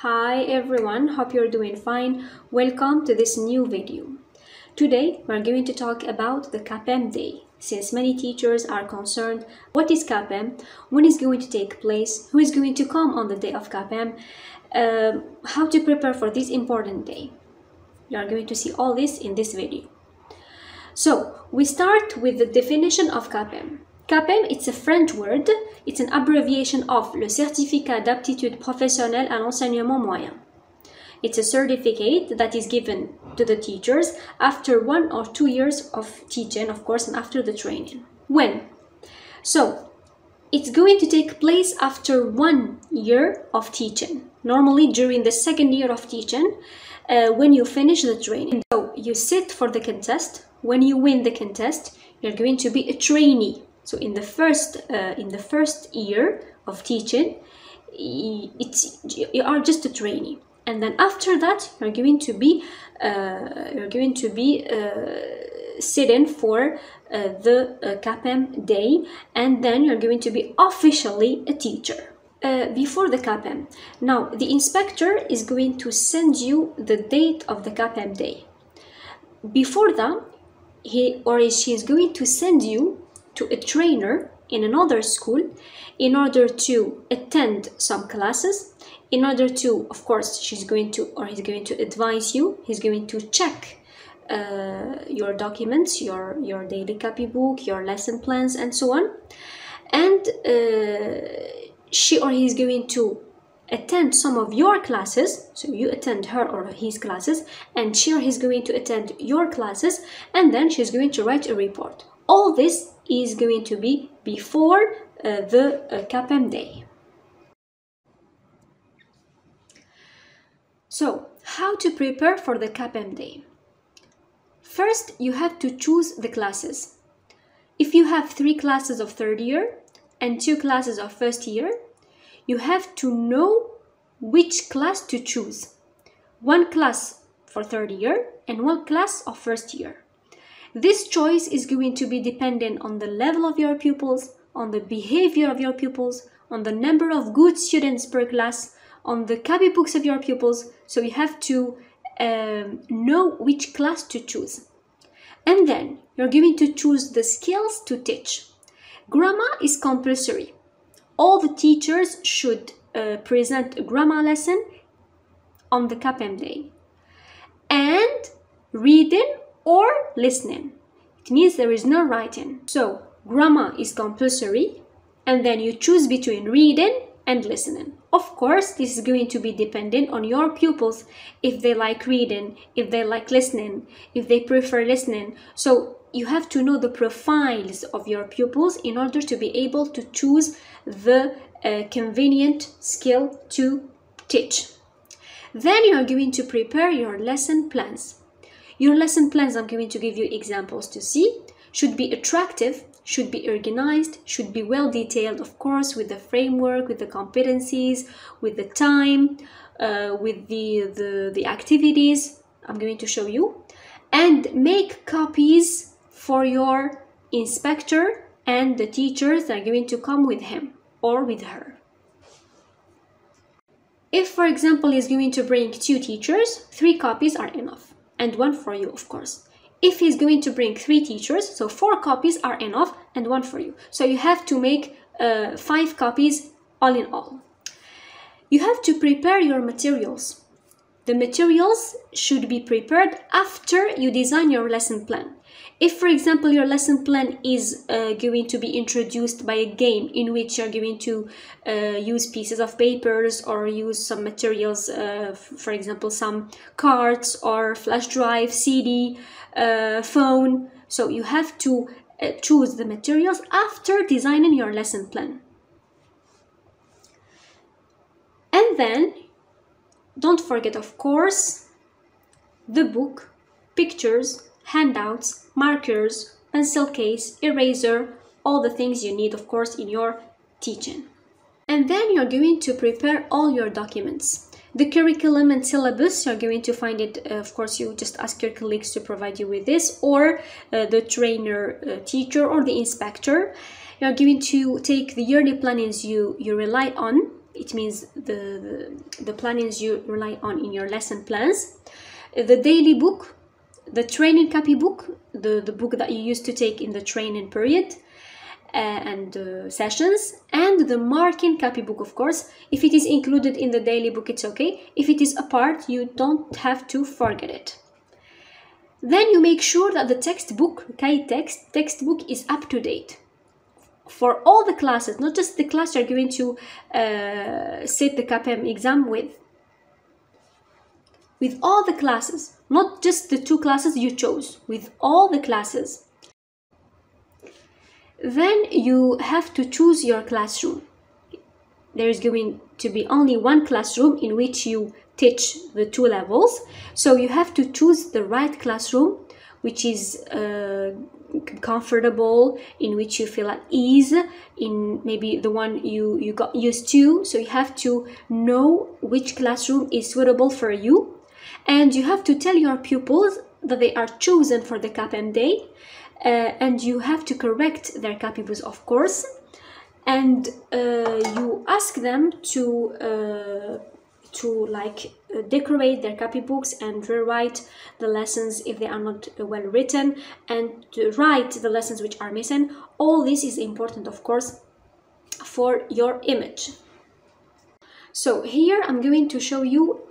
Hi everyone, hope you're doing fine. Welcome to this new video. Today we're going to talk about the capem day. Since many teachers are concerned, what is capem, when is going to take place, who is going to come on the day of capem, how to prepare for this important day. You are going to see all this in this video. So we start with the definition of capem. Capem, it's a French word. It's an abbreviation of le certificat d'aptitude professionnelle à l'enseignement moyen. It's a certificate that is given to the teachers after 1 or 2 years of teaching, of course, and after the training. When? So it's going to take place after 1 year of teaching. Normally during the 2nd year of teaching, when you finish the training. So you sit for the contest. When you win the contest, you're going to be a trainee. So in the first year of teaching, you are just a trainee, and then after that you're going to be sitting for the capem day, and then you're going to be officially a teacher. Before the capem, now the inspector is going to send you the date of the capem day. Before that, he or she is going to send you to a trainer in another school in order to attend some classes, in order to, of course, he's going to advise you, he's going to check your documents, your daily copybook, your lesson plans, and so on, and she or he is going to attend some of your classes. So you attend her or his classes, and she or he is going to attend your classes, and then she's going to write a report. All this is going to be before the capem day. So, how to prepare for the capem day? First, you have to choose the classes. If you have 3 classes of 3rd year and 2 classes of 1st year, you have to know which class to choose. 1 class for 3rd year and 1 class of 1st year. This choice is going to be dependent on the level of your pupils, on the behavior of your pupils, on the number of good students per class, on the copybooks of your pupils. So you have to know which class to choose. And then you're going to choose the skills to teach. Grammar is compulsory. All the teachers should present a grammar lesson on the capem day. And reading or listening. It means there is no writing. So grammar is compulsory, and then you choose between reading and listening. Of course, this is going to be dependent on your pupils, if they like reading, if they like listening, if they prefer listening. So you have to know the profiles of your pupils in order to be able to choose the convenient skill to teach. Then you are going to prepare your lesson plans. Your lesson plans, I'm going to give you examples to see, should be attractive, should be organized, should be well detailed, of course, with the framework, with the competencies, with the time, with the activities I'm going to show you, and make copies for your inspector and the teachers that are going to come with him or with her. If, for example, he's going to bring 2 teachers, 3 copies are enough. And 1 for you, of course. If he's going to bring 3 teachers, so 4 copies are enough and 1 for you. So you have to make 5 copies all in all. You have to prepare your materials. The materials should be prepared after you design your lesson plan. If, for example, your lesson plan is going to be introduced by a game in which you're going to use pieces of papers or use some materials, for example, some cards or flash drive, CD, phone. So you have to choose the materials after designing your lesson plan. And then, don't forget, of course, the book, pictures, handouts, markers, pencil case, eraser, all the things you need, of course, in your teaching. And then you're going to prepare all your documents. The curriculum and syllabus, you're going to find it, of course, you just ask your colleagues to provide you with this, or the trainer, teacher, or the inspector. You're going to take the yearly plannings you rely on, it means the plannings you rely on in your lesson plans, the daily book, the training copybook, the book that you used to take in the training period and sessions, and the marking copybook, of course. If it is included in the daily book, it's okay. If it is apart, you don't have to forget it. Then you make sure that the textbook, textbook is up to date for all the classes, not just the class you're going to sit the capem exam with all the classes, not just the 2 classes you chose, with all the classes. Then you have to choose your classroom. There is going to be only one classroom in which you teach the 2 levels, so you have to choose the right classroom, which is comfortable, in which you feel at ease, in maybe the one you got used to. So you have to know which classroom is suitable for you, and you have to tell your pupils that they are chosen for the capem day, and you have to correct their copybooks, of course, and you ask them to decorate their copybooks and rewrite the lessons if they are not well written, and to write the lessons which are missing. All this is important, of course, for your image. So here I'm going to show you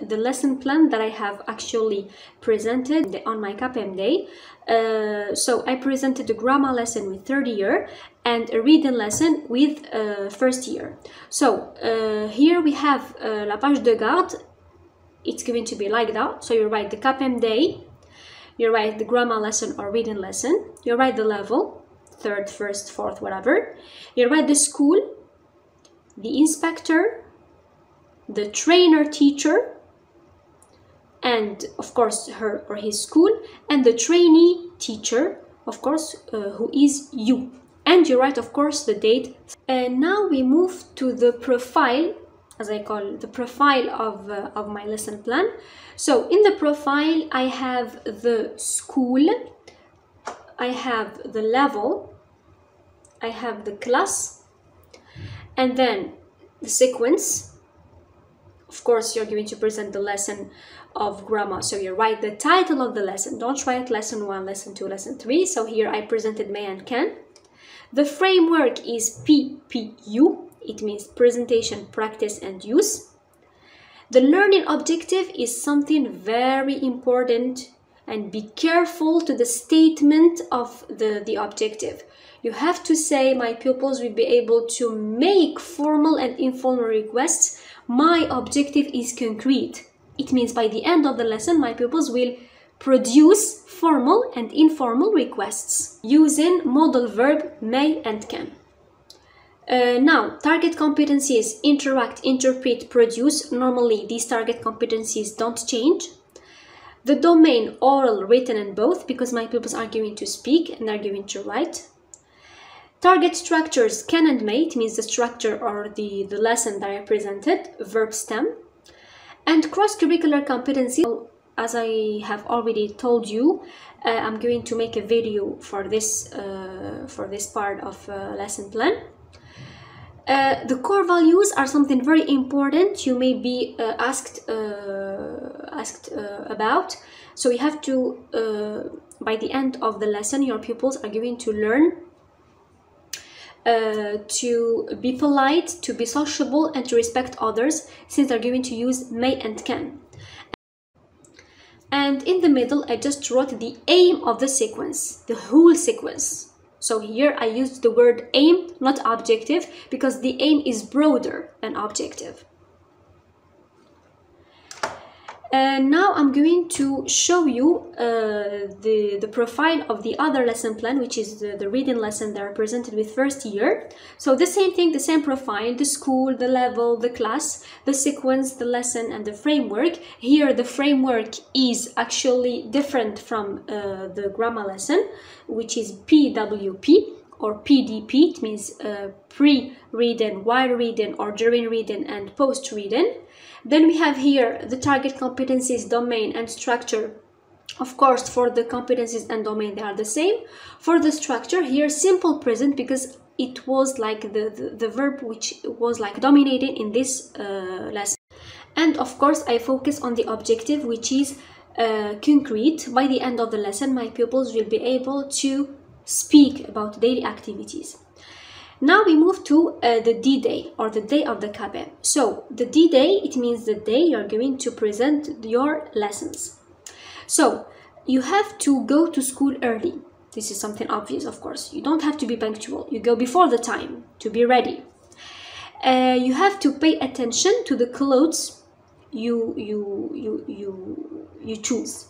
the lesson plan that I have actually presented on my capem day. So I presented a grammar lesson with 3rd year and a reading lesson with 1st year. So here we have la page de garde. It's going to be like that. So you write the capem day, you write the grammar lesson or reading lesson, you write the level, 3rd, 1st, 4th, whatever. You write the school, the inspector, the trainer teacher, and of course her or his school, and the trainee teacher, of course, who is you. And you write, of course, the date. And now we move to the profile, as I call the profile of my lesson plan. So in the profile, I have the school, I have the level, I have the class, and then the sequence. Of course, you're going to present the lesson of grammar, so you write the title of the lesson. Don't write lesson 1, lesson 2, lesson 3. So here I presented may and can. The framework is PPU. It means presentation, practice, and use. The learning objective is something very important, and be careful to the statement of the objective. You have to say, my pupils will be able to make formal and informal requests. My objective is concrete. It means by the end of the lesson, my pupils will produce formal and informal requests using modal verb may and can. Now, target competencies: interact, interpret, produce. Normally, these target competencies don't change. The domain: oral, written, and both, because my pupils are going to speak and they're going to write. Target structures: can and may. It means the structure or the lesson that I presented, verb stem. And cross-curricular competency, as I have already told you, I'm going to make a video for this part of lesson plan. The core values are something very important. You may be asked about. So you have to, by the end of the lesson, your pupils are going to learn to be polite, to be sociable, and to respect others, since they're going to use may and can. And in the middle, I just wrote the aim of the sequence, the whole sequence. So here I used the word aim, not objective, because the aim is broader than objective. Now I'm going to show you the profile of the other lesson plan, which is the reading lesson that are presented with 1st year. So the same thing, the same profile: the school, the level, the class, the sequence, the lesson, and the framework. Here the framework is actually different from the grammar lesson, which is PWP or PDP. It means pre-reading, while reading, or during reading, and post-reading. Then we have here the target competencies, domain, and structure. Of course, for the competencies and domain, they are the same. For the structure, here simple present, because it was like the verb which was like dominating in this lesson. And of course I focus on the objective, which is concrete. By the end of the lesson, my pupils will be able to speak about daily activities. Now we move to the D-Day, or the day of the capem. So the D-Day, it means the day you're going to present your lessons. So you have to go to school early. This is something obvious, of course. You don't have to be punctual. You go before the time to be ready. You have to pay attention to the clothes you choose.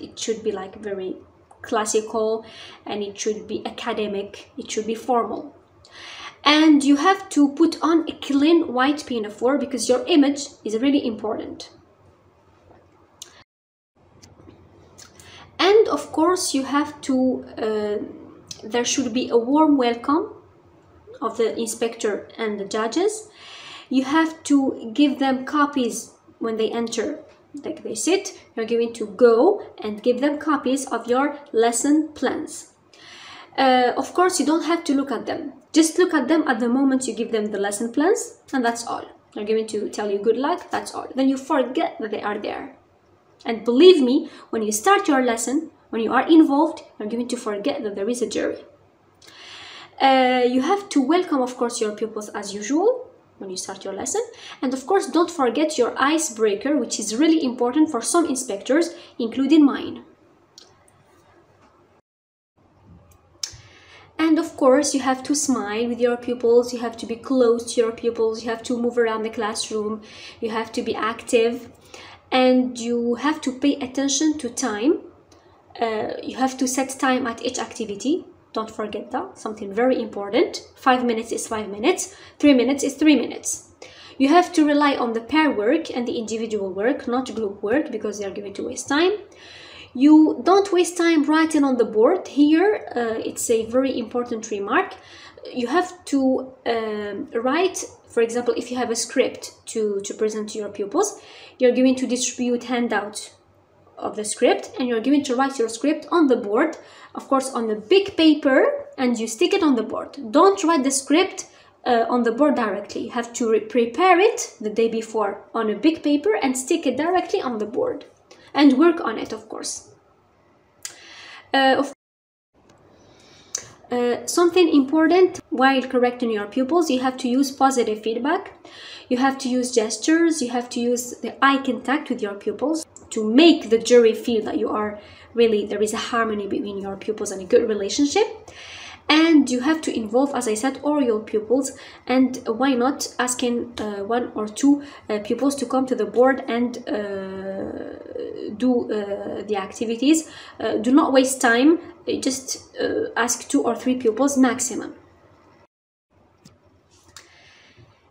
It should be like very classical, and it should be academic. It should be formal. And you have to put on a clean white pinafore, because your image is really important. And of course you have to, there should be a warm welcome of the inspector and the judges. You have to give them copies when they enter, like they sit. You're going to go and give them copies of your lesson plans. Of course you don't have to look at them. Just look at them at the moment you give them the lesson plans, and that's all. They're going to tell you good luck, that's all. Then you forget that they are there. And believe me, when you start your lesson, when you are involved, you're going to forget that there is a jury. You have to welcome, of course, your pupils as usual when you start your lesson. And of course, don't forget your icebreaker, which is really important for some inspectors, including mine. And of course, you have to smile with your pupils, you have to be close to your pupils, you have to move around the classroom, you have to be active, and you have to pay attention to time. You have to set time at each activity. Don't forget that, something very important. 5 minutes is 5 minutes, 3 minutes is 3 minutes. You have to rely on the pair work and the individual work, not group work, because they are going to waste time. You don't waste time writing on the board. Here, it's a very important remark. You have to write, for example, if you have a script to present to your pupils, you're going to distribute handouts of the script, and you're going to write your script on the board, of course on a big paper, and you stick it on the board. Don't write the script on the board directly. You have to prepare it the day before on a big paper and stick it directly on the board. And work on it, of course. Something important while correcting your pupils, you have to use positive feedback. You have to use gestures. You have to use the eye contact with your pupils to make the jury feel that you are really, there is a harmony between your pupils and a good relationship. And you have to involve, as I said, all your pupils, and why not asking 1 or 2 pupils to come to the board and do the activities. Do not waste time, just ask 2 or 3 pupils maximum.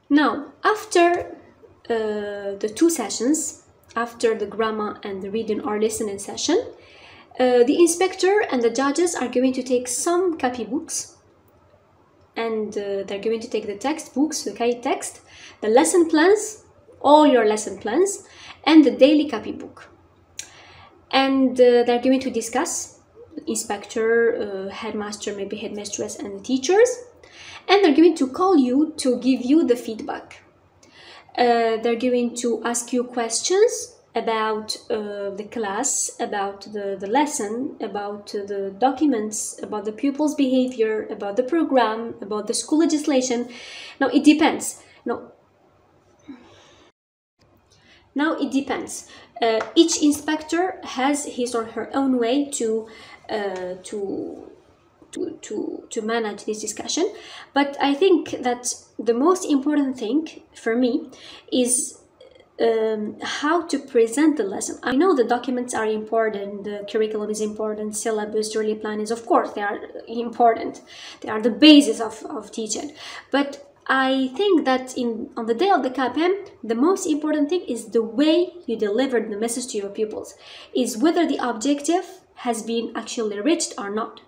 Now, after the 2 sessions, after the grammar and the reading or listening session, the inspector and the judges are going to take some copy books, and they're going to take the textbooks, the K text, the lesson plans, all your lesson plans, and the daily copybook. And they're going to discuss, inspector, headmaster, maybe headmistress, and the teachers, and they're going to call you to give you the feedback. They're going to ask you questions about the class, about the lesson, about the documents, about the pupils' behavior, about the program, about the school legislation. Now it depends. Now it depends. Each inspector has his or her own way to manage this discussion, but I think that the most important thing for me is how to present the lesson. I know the documents are important, the curriculum is important, syllabus, yearly plan is, of course, they are important. They are the basis of teaching. But I think that on the day of the capem, the most important thing is the way you deliver the message to your pupils, is whether the objective has been actually reached or not,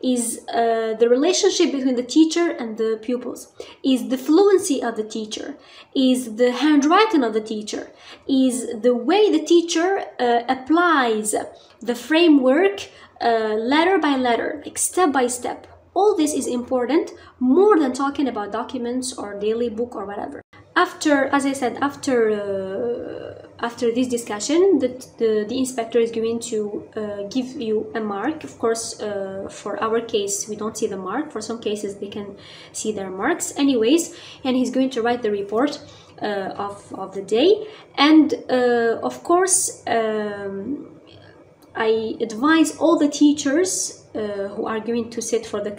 is the relationship between the teacher and the pupils, is the fluency of the teacher, is the handwriting of the teacher, is the way the teacher applies the framework letter by letter, like step by step. All this is important more than talking about documents or daily book or whatever. As I said, after this discussion, the inspector is going to give you a mark. Of course, for our case, we don't see the mark. For some cases, they can see their marks. Anyways, and he's going to write the report of the day. And of course, I advise all the teachers who are going to sit for the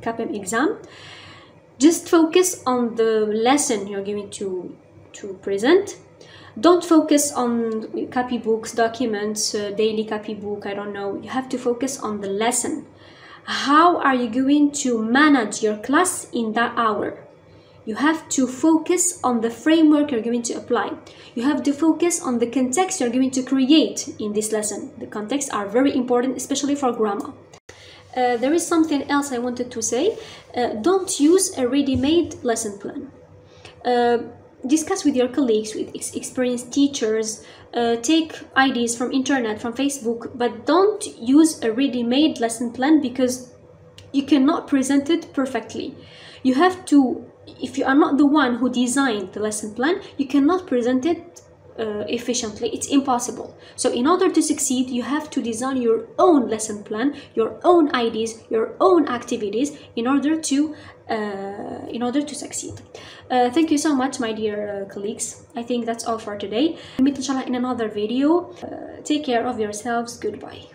capem exam, just focus on the lesson you're going to present. Don't focus on copybooks, documents, daily copybook, I don't know. You have to focus on the lesson. How are you going to manage your class in that hour? You have to focus on the framework you're going to apply. You have to focus on the context you're going to create in this lesson. The contexts are very important, especially for grammar. There is something else I wanted to say. Don't use a ready-made lesson plan. Discuss with your colleagues, with experienced teachers, take ideas from internet, from Facebook, but don't use a ready-made lesson plan because you cannot present it perfectly. You have to, if you are not the one who designed the lesson plan, you cannot present it efficiently. It's impossible. So in order to succeed, you have to design your own lesson plan, your own ideas, your own activities in order to succeed. Thank you so much, my dear colleagues. I think that's all for today. We'll meet inshallah in another video. Take care of yourselves. Goodbye.